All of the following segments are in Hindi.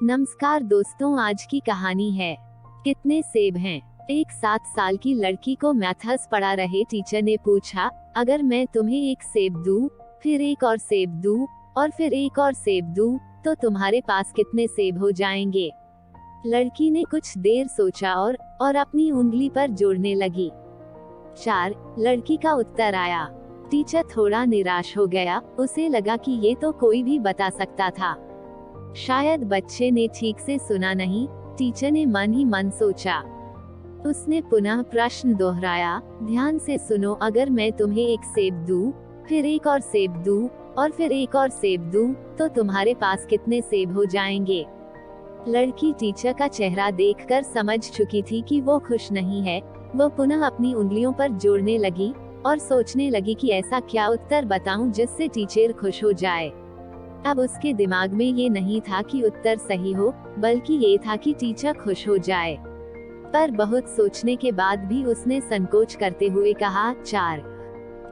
नमस्कार दोस्तों, आज की कहानी है कितने सेब हैं। एक 7 साल की लड़की को मैथ्स पढ़ा रहे टीचर ने पूछा, अगर मैं तुम्हें एक सेब दूं, फिर एक और सेब दूं, और फिर एक और सेब दूं, तो तुम्हारे पास कितने सेब हो जाएंगे। लड़की ने कुछ देर सोचा और अपनी उंगली पर जोड़ने लगी। 4। लड़की का उत्तर आया। टीचर थोड़ा निराश हो गया, उसे लगा कि ये तो कोई भी बता सकता था। शायद बच्चे ने ठीक से सुना नहीं, टीचर ने मन ही मन सोचा। उसने पुनः प्रश्न दोहराया, ध्यान से सुनो, अगर मैं तुम्हें एक सेब दूं, फिर एक और सेब दूं, और फिर एक और सेब दूं, तो तुम्हारे पास कितने सेब हो जाएंगे। लड़की टीचर का चेहरा देखकर समझ चुकी थी कि वो खुश नहीं है। वो पुनः अपनी उंगलियों पर जोड़ने लगी और सोचने लगी कि ऐसा क्या उत्तर बताऊं जिससे टीचर खुश हो जाए। अब उसके दिमाग में ये नहीं था कि उत्तर सही हो, बल्कि ये था कि टीचर खुश हो जाए। पर बहुत सोचने के बाद भी उसने संकोच करते हुए कहा 4।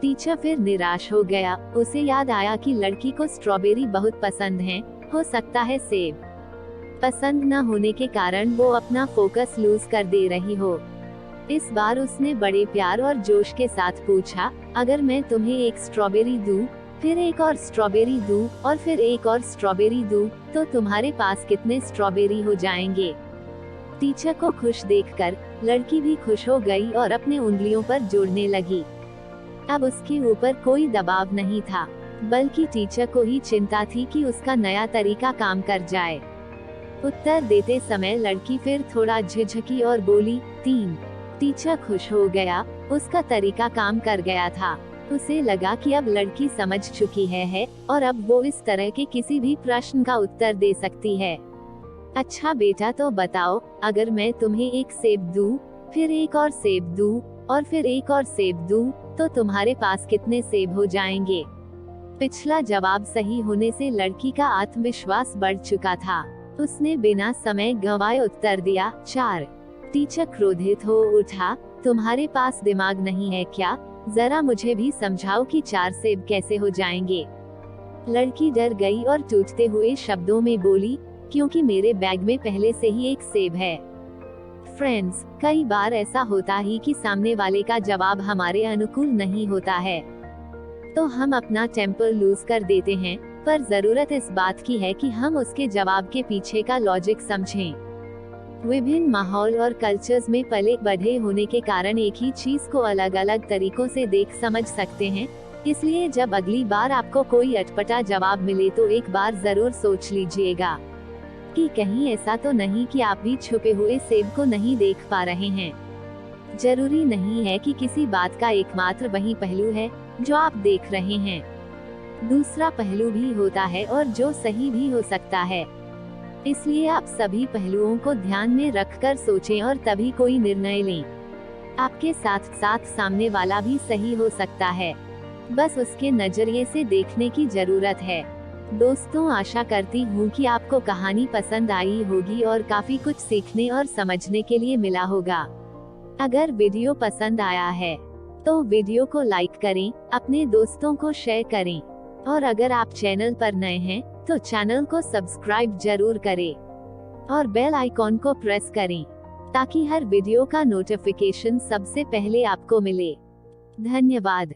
टीचर फिर निराश हो गया। उसे याद आया कि लड़की को स्ट्रॉबेरी बहुत पसंद है, हो सकता है सेब पसंद न होने के कारण वो अपना फोकस लूज कर दे रही हो। इस बार उसने बड़े प्यार और जोश के साथ पूछा, अगर मैं तुम्हें एक स्ट्रॉबेरी दूं, फिर एक और स्ट्रॉबेरी दूं, और फिर एक और स्ट्रॉबेरी दूं, तो तुम्हारे पास कितने स्ट्रॉबेरी हो जाएंगे। टीचर को खुश देखकर लड़की भी खुश हो गई और अपने उंगलियों पर जोड़ने लगी। अब उसके ऊपर कोई दबाव नहीं था, बल्कि टीचर को ही चिंता थी कि उसका नया तरीका काम कर जाए। उत्तर देते समय लड़की फिर थोड़ा झिझकी और बोली 3। टीचर खुश हो गया, उसका तरीका काम कर गया था। उसे लगा कि अब लड़की समझ चुकी है और अब वो इस तरह के किसी भी प्रश्न का उत्तर दे सकती है। अच्छा बेटा, तो बताओ, अगर मैं तुम्हें एक सेब दूं, फिर एक और सेब दूं, और फिर एक और सेब दूं, तो तुम्हारे पास कितने सेब हो जाएंगे। पिछला जवाब सही होने से लड़की का आत्मविश्वास बढ़ चुका था। उसने बिना समय गंवाए उत्तर दिया 4। टीचर क्रोधित हो उठा, तुम्हारे पास दिमाग नहीं है क्या? जरा मुझे भी समझाओ कि 4 सेब कैसे हो जाएंगे। लड़की डर गई और टूटते हुए शब्दों में बोली, क्योंकि मेरे बैग में पहले से ही एक सेब है। फ्रेंड्स, कई बार ऐसा होता ही कि सामने वाले का जवाब हमारे अनुकूल नहीं होता है, तो हम अपना टेम्पर लूज कर देते हैं, पर जरूरत इस बात की है कि हम उसके जवाब के पीछे का लॉजिक समझें। विभिन्न माहौल और कल्चर्स में पले बढ़े होने के कारण एक ही चीज को अलग अलग तरीकों से देख समझ सकते हैं। इसलिए जब अगली बार आपको कोई अटपटा जवाब मिले तो एक बार जरूर सोच लीजिएगा कि कहीं ऐसा तो नहीं कि आप भी छुपे हुए सेब को नहीं देख पा रहे हैं। जरूरी नहीं है कि किसी बात का एकमात्र वही पहलू है जो आप देख रहे हैं। दूसरा पहलू भी होता है और जो सही भी हो सकता है। इसलिए आप सभी पहलुओं को ध्यान में रखकर सोचें और तभी कोई निर्णय लें। आपके साथ साथ सामने वाला भी सही हो सकता है, बस उसके नजरिए से देखने की जरूरत है। दोस्तों, आशा करती हूँ कि आपको कहानी पसंद आई होगी और काफी कुछ सीखने और समझने के लिए मिला होगा। अगर वीडियो पसंद आया है तो वीडियो को लाइक करें, अपने दोस्तों को शेयर करें, और अगर आप चैनल पर नए हैं तो चैनल को सब्सक्राइब जरूर करें और बेल आइकॉन को प्रेस करें ताकि हर वीडियो का नोटिफिकेशन सबसे पहले आपको मिले। धन्यवाद।